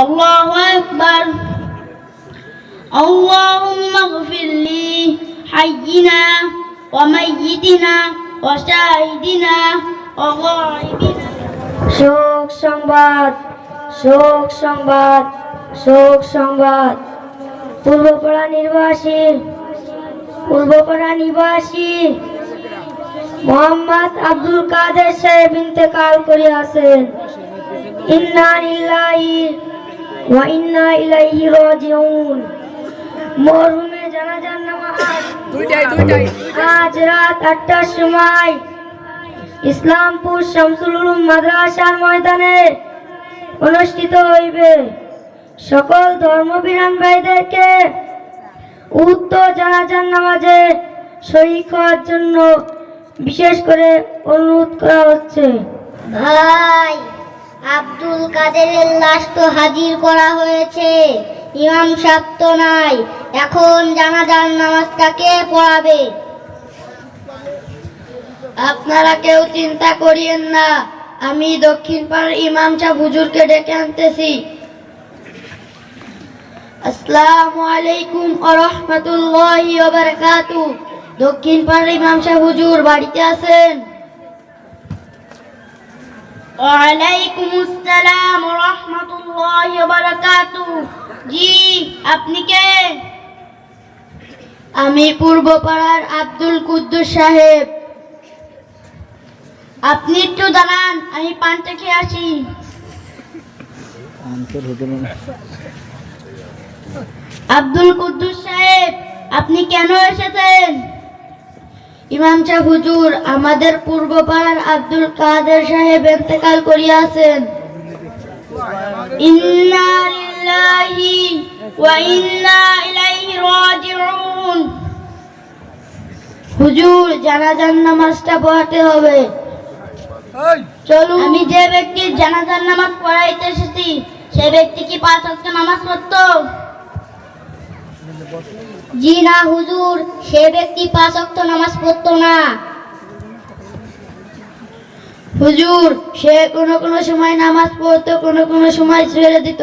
আল্লাহু আকবার। اللهم اغفر لي حينا وميتنا وشاهدنا وغائبنا। শোক সংবাদ, শোক সংবাদ, শোক সংবাদ। পূর্বপাড়া নিবাসী মোহাম্মদ আব্দুল কাদের সাহেব ইন্তেকাল করিয়াছেন। ইন্না লিল্লাহি ওয়া ইন্না ইলাইহি রাজিউন। মরহুমের জানাজার নামাজ আজ রাত ৮টার সময় ইসলামপুর শামসুল উলুম মাদ্রাসার ময়দানে অনুষ্ঠিত হইবে। সকল ধর্মপ্রাণ ভাইদেরকে উক্ত জানাজার নামাজে শরীক হওয়ার জন্য বিশেষ করে অনুরোধ করা হচ্ছে। ভাই, আব্দুল কাদেরের লাশ তো হাজির করা হয়েছে, ইমাম সাহেব তো নাই, এখন জানাজার নামাজটাকে পড়াবে? আপনারা কেউ চিন্তা করিয়েন না, আমি দক্ষিণ পাড়ার ইমাম সাহেব হুজুরকে ডেকে আনতেছি। আসসালামু আলাইকুম ওয়া রাহমাতুল্লাহি ওয়া বারাকাতুহু। দক্ষিণ পাড়ার ইমাম সাহেব হুজুর বাড়িতে আছেন? ওয়ালাইকুম আসসালাম ওয়া রাহমাতুল্লাহি ওয়া বারাকাতুহু। জি, আপনি কে? আমি পূর্ব পাড়ার আব্দুল কুদ্দুস সাহেব। আপনি একটু দাঁড়ান, আমি পানটা খেয়ে আসি। আব্দুল কুদ্দুস সাহেব, আপনি কেন এসেছেন? ইমাম সাহেব হুজুর, আমাদের পূর্ব পাড়ার আব্দুল কাদের সাহেব ইন্তেকাল করিয়াছেন। ইন্না লিল্লাহি ওয়া ইন্না ইলাইহি রাজিউন। হুজুর, জানাজার নামাজটা পড়াতে হবে। চলুন। আমি যে ব্যক্তির জানাজার নামাজ পড়াইতে এসেছি, সেই ব্যক্তি কি 5 ওয়াক্ত নামাজ পড়তো? জি না হুজুর, সে ব্যক্তি 5 ওয়াক্ত নামাজ পড়তো না। হুজুর, সে কোনো সময় নামাজ পড়তো, কোনো সময় ছেড়ে দিত।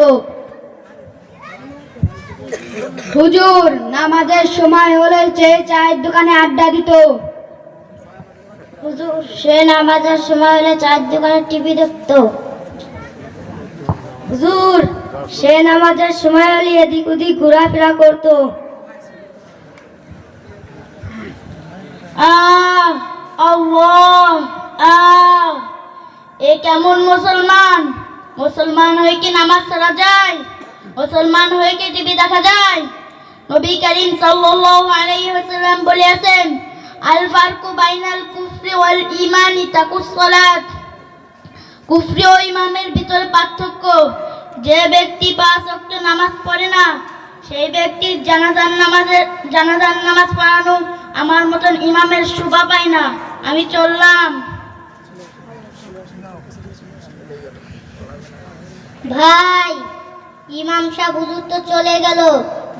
হুজুর, নামাজের সময় হলে সে চায়ের দোকানে আড্ডা দিত। হুজুর, সে নামাজের সময় হলে চায়ের দোকানে টিভি দেখতো। হুজুর, সে নামাজের সময় হলে এদিক ওদিক ঘোরাফেরা করতো। আল্লাহ, এ কেমন মুসলমান? মুসলমান হয়ে কি নামাজ ছাড়া যায়? মুসলমান হয়ে কি টিভি দেখা যায়? নবী করিম সাল্লাল্লাহু আলাইহি ওয়াসাল্লাম বলেছেন, আল ফারকু বাইনাল কুফরি ওয়াল ঈমানি তাকুস সালাত। কুফরি ও ঈমানের ভিতরে পার্থক্য, যে ব্যক্তি 5 ওয়াক্ত নামাজ পড়ে না, সেই ব্যক্তির জানাজার নামাজ পড়ানো আমার মতন ইমামের শোভা পায় না। আমি চললাম। ভাই, ইমাম সাহেব হুজুর তো চলে গেল,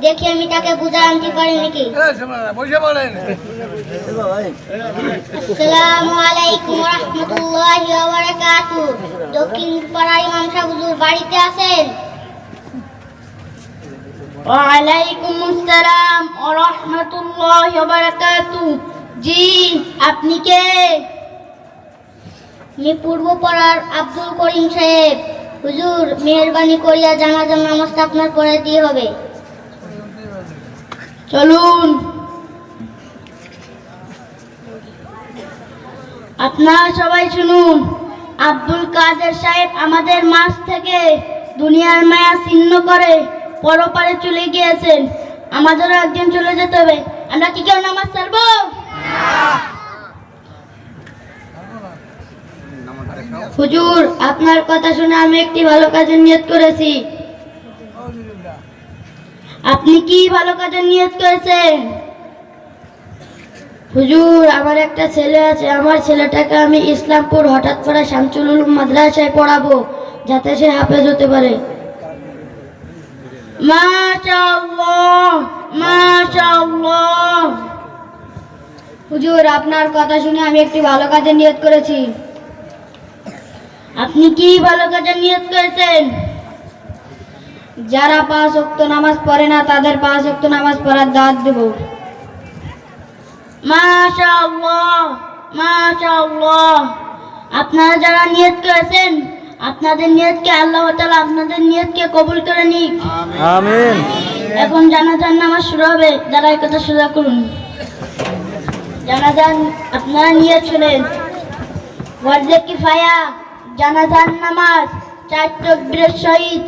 দেখি আমি তাকে বুঝা আনতে পারি নাকি। আসসালামু আলাইকুম ওয়া রাহমাতুল্লাহি ওয়া বারাকাতুহু। দক্ষিণ পাড়ার ইমাম সাহেব হুজুর বাড়িতে আছেন? ওয়ালাইকুম আসসালাম ওয়া রাহমাতুল্লাহি ওয়া বারাকাতুহু। জি, আপনি কে? আমি পূর্ব পাড়ার আব্দুল করিম সাহেব। হুজুর, মেহেরবানি করিয়া জানাজার নামাজটা আপনার পড়ে দিয়ে হবে। চলুন। আপনারা সবাই শুনুন, আব্দুল কাদের সাহেব আমাদের মাঝ থেকে দুনিয়ার মায়া ছিন্ন করে পরপারে চলে গিয়েছেন। আমাদেরও একদিন চলে যেতে হবে। আমরা কি কেউ নামাজ ছাড়বো? হুজুর, আপনার কথা শুনে আমি একটি ভালো কাজের নিয়ত করেছি। আপনি কি ভালো কাজের নিয়ত করেছেন? হুজুর, আমার একটা ছেলে আছে, আমার ছেলেটাকে আমি ইসলামপুর হঠাৎ পড়া শামসুল উলুম মাদ্রাসায় পড়াবো, যাতে সে হাফেজ হতে পারে। মাশাআল্লাহ, মাশাআল্লাহ। হুজুর, আপনার কথা শুনে আমি একটি ভালো কাজের নিয়ত করেছি। আপনি কি ভালো কাজের নিয়ত করেছেন? যারা 5 ওয়াক্ত নামাজ পড়ে না তাদের 5 ওয়াক্ত নামাজ পড়ার দাওয়াত দেব। মাশাআল্লাহ, মাশাআল্লাহ। আপনারা যারা নিয়ত করেছেন, আপনাদের নিয়তকে আল্লাহ তাআলা আপনাদের নিয়তকে কবুল করে নিক। আমিন। এখন জানাজার নামাজ শুরু হবে। যারা এই কথা সোজা করুন। জানাজান আপনারা নিয়ত শুনেন। ওয়ার্দে কিফায়া জানাজার নামাজ 4 তাকবীরের সহিত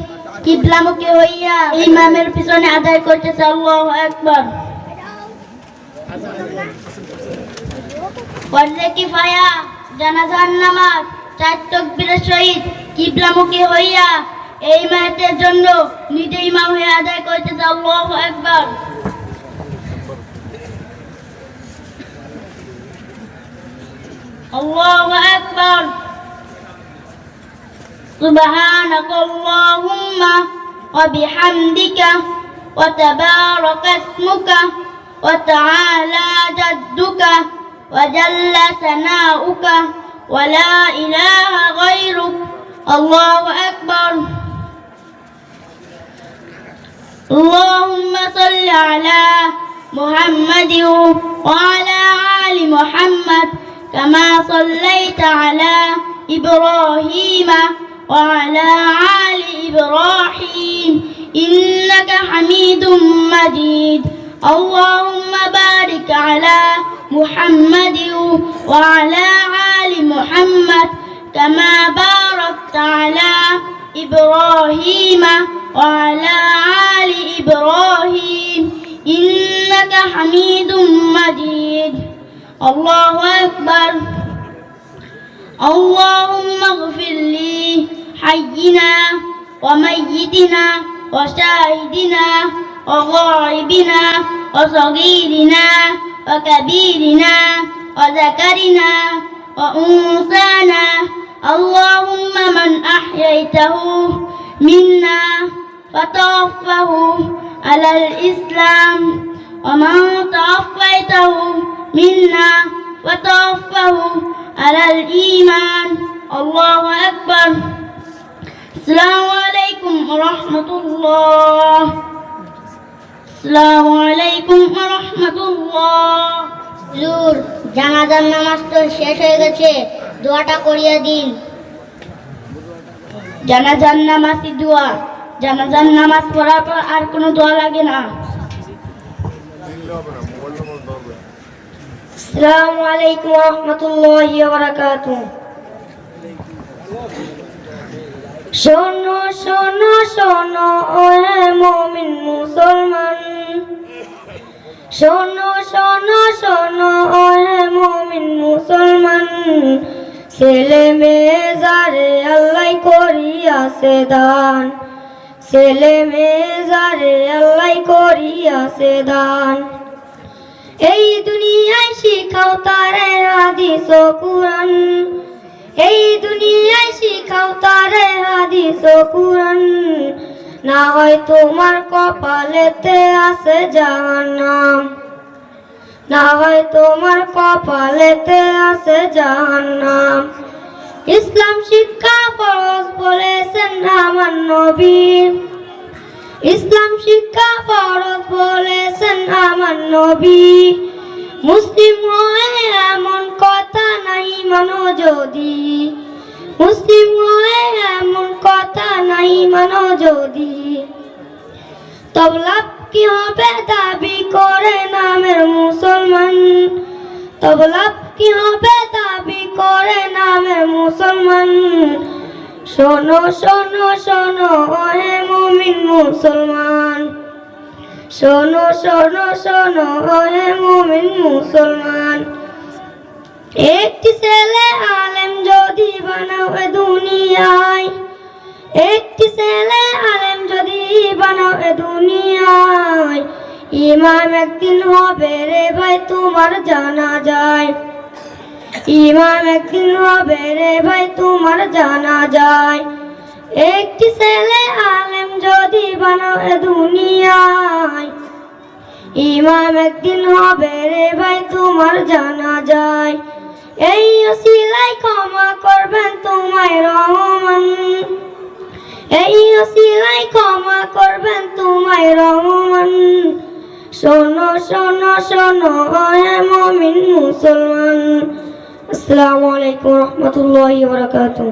কিবলামুখী হইয়া ইমামের পিছনে আদায় করতেছে। আল্লাহু আকবার। ওয়ার্দে কিফায়া জানাজার নামাজ 4 তাকবীরের সহিত কিবলামুখী হইয়া এই মায়াতের জন্য নিজে ইমাম হয়ে আদায় করতেছে। আল্লাহু আকবার। আল্লাহু আকবার। সুবহানাকাল্লাহুম্মা ওয়া বিহামদিকা ওয়া তাবারাকা ইসমুকা ওয়া তাআলা জাদ্দুকা ওয়া জাল্লা সানাউকা ওয়া লা ইলাহা গায়রুক। আল্লাহু আকবার। اللهم صل على محمد وعلى آل محمد كما صليت على إبراهيم وعلى آل إبراهيم إنك حميد مجيد. اللهم بارك على محمد وعلى آل محمد كما باركت على إبراهيم وعلى آل إبراهيم إنك حميد مجيد. الله أكبر. اللهم اغفر لي حينا وميتنا وشاهدنا وغائبنا وصغيرنا وكبيرنا وذكرنا وأنثانا. اللهم من أحييته منا فتوفه على الإسلام ومن توفيته منا فتوفه على الإيمان. الله أكبر. السلام عليكم ورحمة الله. السلام عليكم ورحمة الله. হুজুর, জানাজার নামাজ তো শেষ হয়ে গেছে, দোয়াটা করিয়ে দিন। জানাজার নামাজই দোয়া। জানাজার নামাজ পড়ার পর আর কোনো দোয়া লাগে না। আসসালামু আলাইকুম ওয়া রাহমাতুল্লাহি ওয়া বারাকাতুহু। শোনো শোনো শোনো ওহে মুমিন মুসলমান, শোনো শোনো শোনো ওহে মুমিন মুসলমান, ছেলে মেয়ে যারে আল্লাহ করিয়াছে দান, ছেলে মেয়ে যারে আল্লাহ করিয়াছে দান। এই দুনিয়ায় শিখাও তারে হাদিস ও কুরআন, এই দুনিয়ায় শিখাও তারে হাদিস ও কুরআন, না হয় তোমার কপালেতে আছে জাহান্নাম, না হয় তোমার কপালেতে আছে জাহান্নাম। ইসলাম শিক্ষা ফরজ বলেছেন আমার নবী, ইসলাম শিক্ষা ফরজ বলেছেন আমার নবী। মুসলিম হয়ে এমন কথা নাই মানো যদি, মুসলিম হয়ে এমন কথা নাই মানো যদি, তব লাভ কি হবে দাবি করে নামের মুসলমান, তব লাভ কি হবে দাবি করে নামের মুসলমান। শোনো শোনো শোনো ওহে মুমিন মুসলমান, শোনো শোনো শোনো ওহে মুমিন মুসলমান। একটি ছেলে আলেম যদি বানাও এ দুনিয়ায়, একটি ছেলে আলেম যদি বানাও এ দুনিয়ায়, ইমাম একদিন হবে রে ভাই তোমার জানা যায়, ইমাম একদিন হবে রে ভাই তোমার জানা যায়। একটি ছেলে আলেম যদি বানাও এ দুনিয়ায়, ইমাম একদিন হবে রে ভাই তোমার জানা যায়। এই ওসিলায় ক্ষমা করবেন তোমায় রহমান, এই ওসিলায় ক্ষমা করবেন তোমায় রহমান। শোনো শোনো শোনো হে মুমিন মুসলমান। আসসালামু আলাইকুম ওয়া রাহমাতুল্লাহি ওয়া বারাকাতুহু।